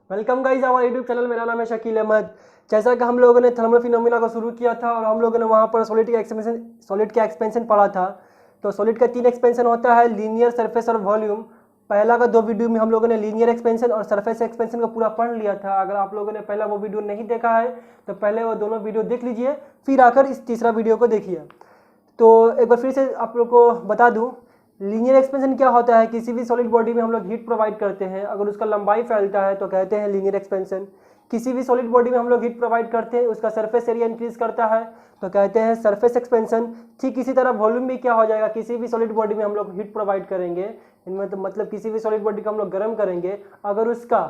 Welcome guys हमारे YouTube channel. मेरा नाम है शकील अहमद। जैसा कि हम लोगों ने थर्मल फिनोमिना को शुरू किया था और हम लोगों ने वहाँ पर सॉलिड का एक्सपेंशन पढ़ा था। तो सॉलिड का 3 एक्सपेंशन होता है, लीनियर, सरफेस और वॉल्यूम। पहला का 2 वीडियो में हम लोगों ने लीनियर एक्सपेंशन और सरफेस एक्सपेंशन को पूरा पढ़ लिया था। अगर आप लोगों ने पहला वो वीडियो नहीं देखा है तो पहले वो दोनों वीडियो देख लीजिए, फिर आकर इस तीसरा वीडियो को देखिए। तो एक बार फिर से आप लोग को बता दूं, लीनियर एक्सपेंशन क्या होता है। किसी भी सॉलिड बॉडी में हम लोग हीट प्रोवाइड करते हैं, अगर उसका लंबाई फैलता है तो कहते हैं लीनियर एक्सपेंशन। किसी भी सॉलिड बॉडी में हम लोग हीट प्रोवाइड करते हैं, उसका सरफेस एरिया इंक्रीज करता है तो कहते हैं सरफेस एक्सपेंशन। ठीक इसी तरह वॉल्यूम भी क्या हो जाएगा, किसी भी सॉलिड बॉडी में हम लोग हीट प्रोवाइड करेंगे, इनमें तो मतलब किसी भी सॉलिड बॉडी को हम लोग गर्म करेंगे, अगर उसका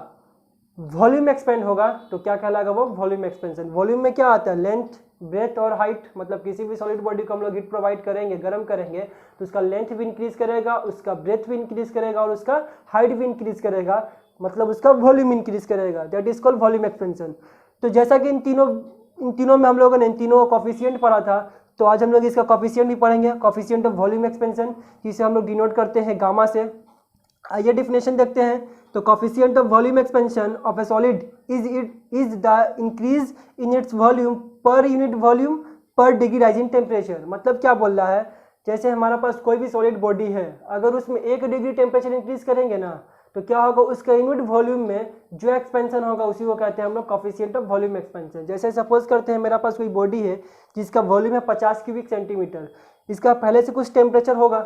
वॉल्यूम एक्सपेंड होगा तो क्या कहलाएगा, वो वॉल्यूम एक्सपेंशन। वॉल्यूम में क्या आता है, लेंथ, ब्रेथ और हाइट। मतलब किसी भी सॉलिड बॉडी को हम लोग हीट प्रोवाइड करेंगे, गर्म करेंगे, तो उसका लेंथ भी इंक्रीज करेगा, उसका ब्रेथ भी इंक्रीज करेगा और उसका हाइट भी इंक्रीज करेगा, मतलब उसका वॉल्यूम इंक्रीज करेगा। That is called volume expansion. तो जैसा कि इन तीनों में हम लोगों ने इन तीनों कॉफिशिएंट पढ़ा था, तो आज हम लोग इसका कॉफिशिएंट भी पढ़ेंगे, कॉफिशिएंट ऑफ वॉल्यूम एक्सपेंशन, जिसे हम लोग डिनोट करते हैं गामा से। आइए डिफिनेशन देखते हैं। तो coefficient of volume expansion of A solid is the increase in its volume per unit volume पर डिग्री राइजिंग टेम्परेचर। मतलब क्या बोल रहा है, जैसे हमारे पास कोई भी सॉलिड बॉडी है, अगर उसमें 1 डिग्री टेम्परेचर इंक्रीज करेंगे ना, तो क्या होगा, उसका यूनिट वॉल्यूम में जो एक्सपेंशन होगा उसी को कहते हैं हम लोग कोफिशिएंट ऑफ वॉल्यूम एक्सपेंशन। जैसे सपोज करते हैं मेरा पास कोई बॉडी है जिसका वॉल्यूम है 50 क्यूबिक सेंटीमीटर, इसका पहले से कुछ टेम्परेचर होगा।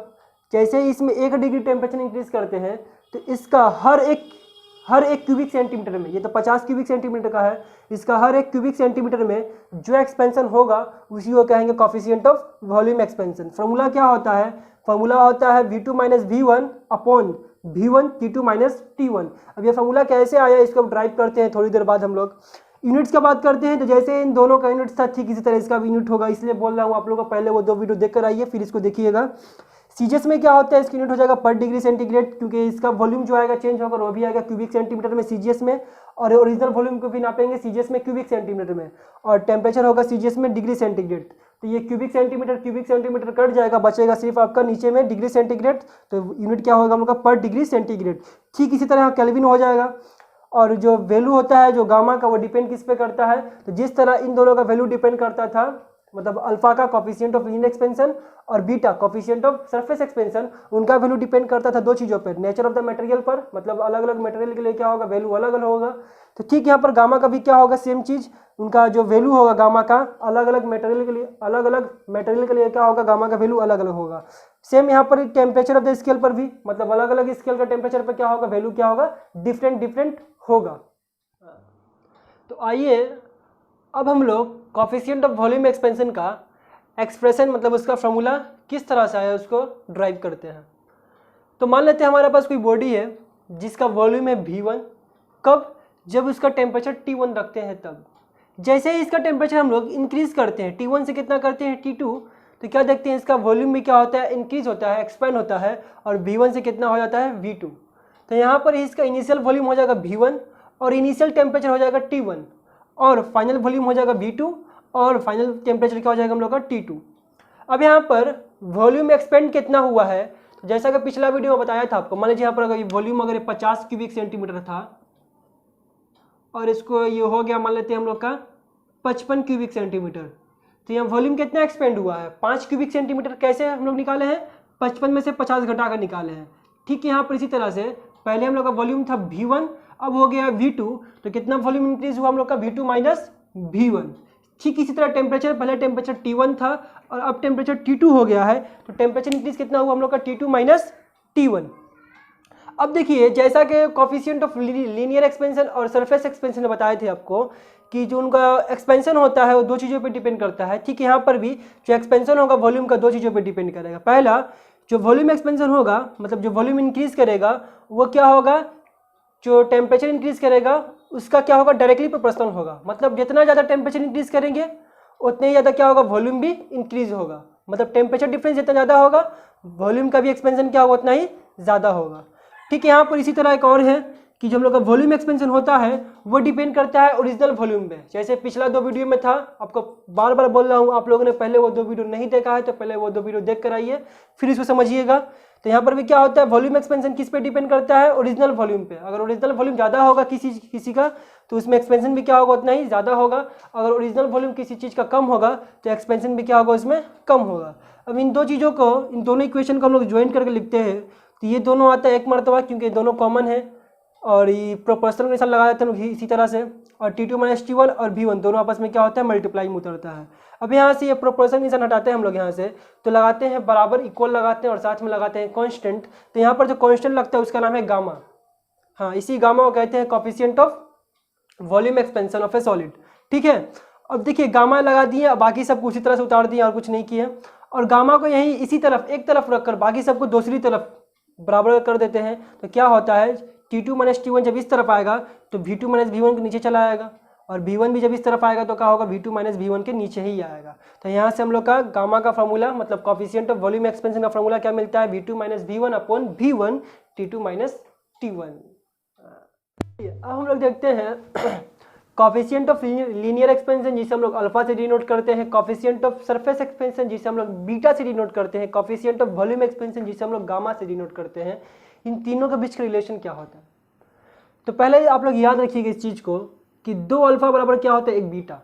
जैसे ही इसमें 1 डिग्री टेम्परेचर इंक्रीज करते हैं तो इसका हर एक क्यूबिक सेंटीमीटर में, ये तो 50 क्यूबिक सेंटीमीटर का है, इसका हर एक क्यूबिक सेंटीमीटर में जो एक्सपेंशन होगा उसी को कहेंगे coefficient of volume expansion. Formula क्या होता है, फॉर्मूला होता है V2 minus V1 upon V1 T2 minus T1। अब ये फॉर्मूला कैसे आया इसको ड्राइव करते हैं थोड़ी देर बाद। हम लोग यूनिट्स का बात करते हैं, तो जैसे इन दोनों का यूनिट था ठीक इसी तरह इसका भी यूनिट होगा, इसलिए बोल रहा हूँ आप लोगों को पहले वो 2 वीडियो देख कर आइए फिर इसको देखिएगा। सीजीएस में क्या होता है, इसका यूनिट हो जाएगा पर डिग्री सेंटीग्रेड, क्योंकि इसका वॉल्यूम जो आएगा चेंज होगा, वो भी आएगा क्यूबिक सेंटीमीटर में सीजीएस में, और ओरिजिनल वॉल्यूम को भी नापेंगे सीजीएस में क्यूबिक सेंटीमीटर में, और टेम्परेचर होगा सीजीएस में डिग्री सेंटीग्रेड। तो ये क्यूबिक सेंटीमीटर कट जाएगा, बचेगा सिर्फ आपका नीचे में डिग्री सेंटीग्रेड, तो यूनिट क्या होगा हम लोग का, पर डिग्री सेंटीग्रेड। ठीक इसी तरह केल्विन हो जाएगा। और जो वैल्यू होता है जो गामा का, वो डिपेंड किस पे करता है, तो जिस तरह इन दोनों का वैल्यू डिपेंड करता था, मतलब अल्फा का कोफिशिएंट ऑफ लीनियर एक्सपेंशन और beta coefficient of surface expansion, उनका वैल्यू डिपेंड करता था 2 चीज़ों पर, नेचर ऑफ द मटेरियल पर, मतलब अलग अलग मटेरियल के लिए क्या होगा, वैल्यू अलग अलग होगा। तो ठीक यहाँ पर गामा का भी क्या होगा, सेम चीज़, उनका जो वैल्यू होगा गामा का अलग अलग मटेरियल के लिए क्या होगा, गामा का वैल्यू अलग अलग होगा। सेम यहाँ पर टेम्परेचर ऑफ द स्केल पर भी, मतलब अलग अलग स्केल का टेम्परेचर पर क्या होगा, वैल्यू क्या होगा, डिफरेंट होगा। तो आइए अब हम लोग कोफिशिएंट ऑफ वॉल्यूम एक्सपेंशन का एक्सप्रेशन, मतलब उसका फॉर्मूला किस तरह से आया उसको ड्राइव करते हैं। तो मान लेते हैं हमारे पास कोई बॉडी है जिसका वॉल्यूम है V1, कब, जब उसका टेम्परेचर T1 रखते हैं तब। जैसे ही इसका टेम्परेचर हम लोग इंक्रीज करते हैं, T1 से कितना करते हैं, T2, तो क्या देखते हैं इसका वॉल्यूम भी क्या होता है, इंक्रीज होता है, एक्सपेंड होता है, और V1 से कितना हो जाता है, V2। तो यहाँ पर इसका इनिशियल वॉल्यूम हो जाएगा V1 और इनिशियल टेम्परेचर हो जाएगा T1, और फाइनल वॉल्यूम हो जाएगा V2 और फाइनल टेम्परेचर क्या हो जाएगा हम लोग का, T2। अब यहाँ पर वॉल्यूम एक्सपेंड कितना हुआ है, तो जैसा कि पिछला वीडियो में बताया था आपको, मान लीजिए यहाँ पर अगर वॉल्यूम अगर 50 क्यूबिक सेंटीमीटर था और इसको ये हो गया मान लेते हैं हम लोग का 55 क्यूबिक सेंटीमीटर, तो यहाँ वॉल्यूम कितना एक्सपेंड हुआ है, 5 क्यूबिक सेंटीमीटर। कैसे हम लोग निकाले हैं, 55 में से 50 घटा कर निकाले हैं। ठीक है, यहाँ पर इसी तरह से पहले हम लोग का वॉल्यूम था V1, अब हो गया V2, तो कितना वॉल्यूम इंक्रीज हुआ हम लोग का, V2 माइनस V1। ठीक इसी तरह टेम्परेचर, पहले टेम्परेचर T1 था और अब टेम्परेचर T2 हो गया है, तो टेम्परेचर इंक्रीज कितना हुआ हम लोग का, T2 माइनस T1। अब देखिए, जैसा कि कोफिशिएंट ऑफ लीनियर एक्सपेंशन और सरफेस एक्सपेंशन बताए थे आपको कि जो उनका एक्सपेंशन होता है वो 2 चीज़ों पे डिपेंड करता है। ठीक है, यहाँ पर भी जो एक्सपेंशन होगा वॉल्यूम का 2 चीज़ों पे डिपेंड करेगा। पहला, जो वॉल्यूम एक्सपेंशन होगा, मतलब जो वॉल्यूम इंक्रीज करेगा वो क्या होगा, जो टेम्परेचर इंक्रीज करेगा उसका क्या होगा, डायरेक्टली प्रोपोर्शनल होगा। मतलब जितना ज़्यादा टेम्परेचर इंक्रीज करेंगे उतने ही ज़्यादा क्या होगा, वॉल्यूम भी इंक्रीज होगा। मतलब टेम्परेचर डिफरेंस जितना ज़्यादा होगा, वॉल्यूम का भी एक्सपेंशन क्या होगा, उतना ही ज़्यादा होगा। ठीक है, यहाँ पर इसी तरह एक और है कि जो हम लोग का वॉल्यूम एक्सपेंशन होता है वो डिपेंड करता है ओरिजिनल वॉल्यूम पे। जैसे पिछला 2 वीडियो में था, आपको बार बार बोल रहा हूँ, आप लोगों ने पहले वो 2 वीडियो नहीं देखा है तो पहले वो 2 वीडियो देख कर आइए फिर इसको समझिएगा। तो यहाँ पर भी क्या होता है, वॉल्यूम एक्सपेंशन किस पे डिपेंड करता है, ओरिजिनल वॉल्यूम पे। अगर ओरिजिनल वॉल्यूम ज़्यादा होगा किसी का तो उसमें एक्सपेंशन भी क्या होगा, उतना ही ज़्यादा होगा। अगर ओरिजिनल वॉल्यूम किसी चीज़ का कम होगा तो एक्सपेंशन भी क्या होगा, उसमें कम होगा। अब इन दो चीज़ों को, इन दोनों इक्वेशन को हम लोग ज्वाइन करके लिखते हैं तो ये दोनों आता है एक मरतबा, क्योंकि दोनों कॉमन है। और ये प्रोपोर्शनल के निशान लगा देते हैं इसी तरह से। और T2 - T1 और V1 दोनों आपस में क्या होता है, मल्टीप्लाई में उतरता है। अब यहाँ से ये प्रोपोर्शनल निशान हटाते हैं हम लोग यहाँ से, तो लगाते हैं बराबर, इक्वल लगाते हैं और साथ में लगाते हैं कांस्टेंट। तो यहाँ पर जो कांस्टेंट लगता है उसका नाम है गामा। हाँ, इसी गामा को कहते हैं coefficient of volume expansion of A solid. ठीक है, अब देखिए गामा लगा दिए, अब बाकी सब उसी तरह से उतार दिए और कुछ नहीं किए। और गामा को यहीं इसी तरफ एक तरफ रखकर बाकी सबको दूसरी तरफ बराबर कर देते हैं। तो क्या होता है, T2 - T1 जब इस तरफ आएगा तो V2 - V1 के नीचे चला आएगा, और V1 भी जब इस तरफ आएगा तो क्या होगा, V2 - V1 के नीचे ही आएगा। तो यहाँ से हम लोग का गामा का फॉर्मूला, मतलब कोफिशिएंट ऑफ वॉल्यूम एक्सपेंशन का फॉर्मूला क्या मिलता है, V2 - V1 upon V1 T2 - T1। अब हम लोग देखते हैं कोफिशिएंट ऑफ लीनियर एक्सपेंशन जिसे हम लोग अल्फा से डिनोट करते हैं, कोफिशिएंट ऑफ सरफेस एक्सपेंशन जिसे हम लोग बीटा से डिनोट करते हैं, कोफिशिएंट ऑफ वॉल्यूम एक्सपेंशन जिसे हम लोग गामा से डिनोट करते हैं। इन तीनों के बीच का रिलेशन क्या होता है, तो पहले आप लोग याद रखिएगा इस चीज़ को कि 2 अल्फा बराबर क्या होता है, 1 बीटा।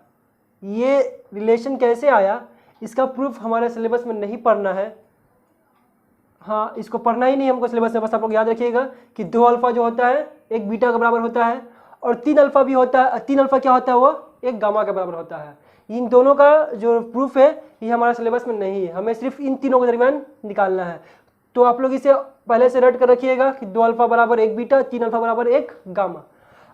ये रिलेशन कैसे आया, इसका प्रूफ हमारे सिलेबस में नहीं पढ़ना है। हाँ, इसको पढ़ना ही नहीं हमको सिलेबस में, बस आप लोग याद रखिएगा कि 2 अल्फा जो होता है 1 बीटा के बराबर होता है, और 3 अल्फा भी होता है। 3 अल्फा क्या होता है, वो 1 गामा के बराबर होता है। इन दोनों का जो प्रूफ है ये हमारा सिलेबस में नहीं है, हमें सिर्फ इन तीनों के दरमियान निकालना है। तो आप लोग इसे पहले से रट कर रखिएगा कि 2 अल्फा बराबर 1 बीटा, 3 अल्फा बराबर 1 गामा।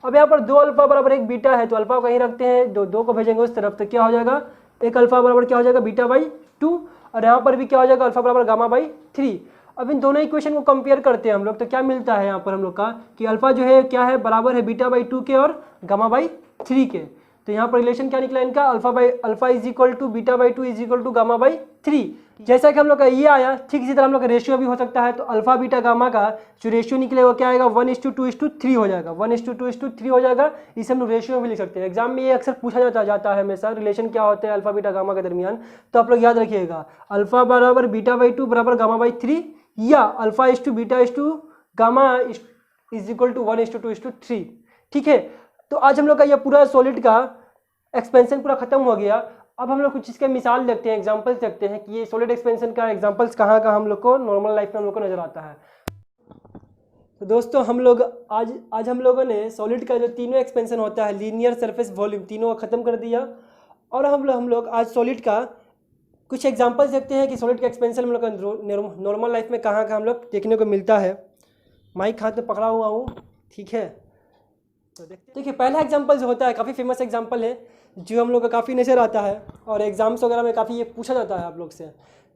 अब यहाँ पर 2 अल्फा बराबर 1 बीटा है तो अल्फा को कहीं रखते हैं, दो को भेजेंगे उस तरफ, तो क्या हो जाएगा, 1 अल्फा बराबर क्या हो जाएगा, बीटा बाई 2, और यहाँ पर भी क्या हो जाएगा, अल्फा बराबर गामा बाई 3। अब इन दोनों इक्वेशन को कंपेयर करते हैं हम लोग, तो क्या मिलता है यहाँ पर हम लोग का कि अल्फा जो है क्या है, बराबर है बीटा बाई 2 के और गामा बाई 3 के। तो यहाँ पर रिलेशन क्या निकला इनका, alpha is equal to beta by 2 is equal to gamma by 3। जैसा कि हम लोग का ये आया, ठीक इसी तरह हम लोग का रेशियो भी हो सकता है। तो अल्फा बीटा गामा का जो रेशियो निकलेगा वो क्या आएगा, 1:2:3 हो जाएगा, 1:2:3 हो जाएगा। इसे हम लोग रेशियो भी लिख सकते हैं। एग्जाम में ये अक्सर पूछा जाता है हमेशा, रिलेशन क्या होते हैं अल्फा बीटा गामा के दरमियान। तो आप लोग याद रखिएगा, अल्फा बराबर बीटा बाई 2 बराबर गामा बाई 3, या alpha is to beta is to gamma is equal to 1:2:3। ठीक है, तो आज हम लोग का यह पूरा सॉलिड का एक्सपेंशन पूरा खत्म हो गया। अब हम लोग कुछ इसके मिसाल देखते हैं, एग्जांपल्स देखते हैं कि ये सॉलिड एक्सपेंशन का एग्जांपल्स कहाँ का हम लोग को नॉर्मल लाइफ में हम लोग को नजर आता है। तो दोस्तों हम लोग आज हम लोगों ने सॉलिड का जो तीनों एक्सपेंशन होता है, लीनियर, सरफेस, वॉल्यूम, तीनों को खत्म कर दिया। और हम लोग आज सॉलिड का कुछ एग्जांपल्स देखते हैं कि सॉलिड का एक्सपेंशन हम लोग का नॉर्मल लाइफ में कहाँ हम लोग देखने को मिलता है। माइक हाथ में पकड़ा हुआ हूँ, ठीक है। तो देखिए पहला एग्जांपल जो होता है काफ़ी फेमस एग्जांपल है, जो हम लोग का काफ़ी नज़र आता है और एग्जाम्स वगैरह में काफ़ी ये पूछा जाता है आप लोग से।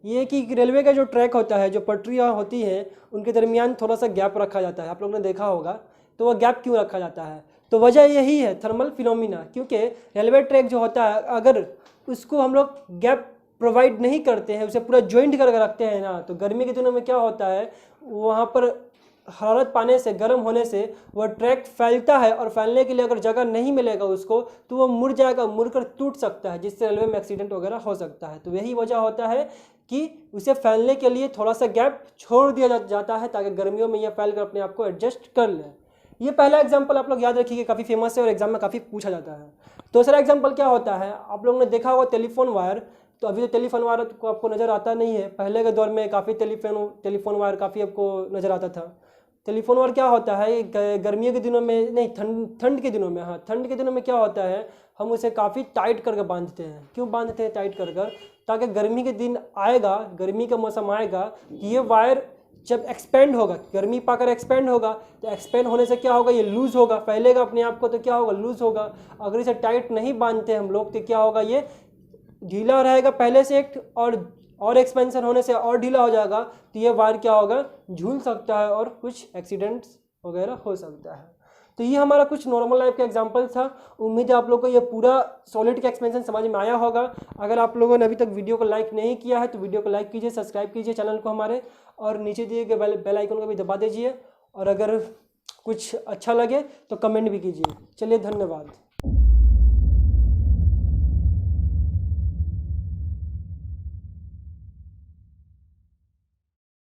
ये कि रेलवे का जो ट्रैक होता है, जो पटरियाँ होती हैं, उनके दरमियान थोड़ा सा गैप रखा जाता है, आप लोगों ने देखा होगा। तो वह गैप क्यों रखा जाता है, तो वजह यही है थर्मल फिनोमिना। क्योंकि रेलवे ट्रैक जो होता है, अगर उसको हम लोग गैप प्रोवाइड नहीं करते हैं, उसे पूरा ज्वाइंट करके रखते हैं ना, तो गर्मी के दिनों में क्या होता है, वहाँ पर हरारत पाने से, गर्म होने से वह ट्रैक फैलता है, और फैलने के लिए अगर जगह नहीं मिलेगा उसको तो वो मुड़ जाएगा, मुड़कर टूट सकता है, जिससे रेलवे में एक्सीडेंट वगैरह हो सकता है। तो यही वजह होता है कि उसे फैलने के लिए थोड़ा सा गैप छोड़ दिया जाता है, ताकि गर्मियों में यह फैल कर अपने आप को एडजस्ट कर ले। ये पहला एग्जाम्पल आप लोग याद रखिए, काफ़ी फेमस है और एग्जाम में काफ़ी पूछा जाता है। दूसरा एग्जाम्पल क्या होता है, आप लोगों ने देखा होगा टेलीफोन वायर। तो अभी तो टेलीफोन वायर को आपको नज़र आता नहीं है, पहले के दौर में काफ़ी टेलीफोन वायर काफ़ी आपको नज़र आता था। टेलीफोन वायर क्या होता है, गर्मियों के दिनों में नहीं, ठंड के दिनों में, हाँ ठंड के दिनों में क्या होता है, हम उसे काफ़ी टाइट करके बांधते हैं। क्यों बांधते हैं टाइट कर कर, ताकि गर्मी के दिन आएगा, गर्मी का मौसम आएगा, ये वायर जब एक्सपेंड होगा, गर्मी पाकर एक्सपेंड होगा, तो एक्सपेंड होने से क्या होगा, ये लूज़ होगा, फैलेगा अपने आप को, तो क्या होगा, लूज़ होगा। अगर इसे टाइट नहीं बांधते हम लोग तो क्या होगा, ये ढीला रहेगा पहले से एक, और एक्सपेंशन होने से और ढीला हो जाएगा, तो ये वायर क्या होगा, झूल सकता है और कुछ एक्सीडेंट्स वगैरह हो सकता है। तो ये हमारा कुछ नॉर्मल लाइफ का एग्जांपल था। उम्मीद है आप लोगों को ये पूरा सॉलिड का एक्सपेंशन समझ में आया होगा। अगर आप लोगों ने अभी तक वीडियो को लाइक नहीं किया है तो वीडियो को लाइक कीजिए, सब्सक्राइब कीजिए चैनल को हमारे, और नीचे दिए गए बेल आइकन को भी दबा दीजिए। और अगर कुछ अच्छा लगे तो कमेंट भी कीजिए। चलिए, धन्यवाद।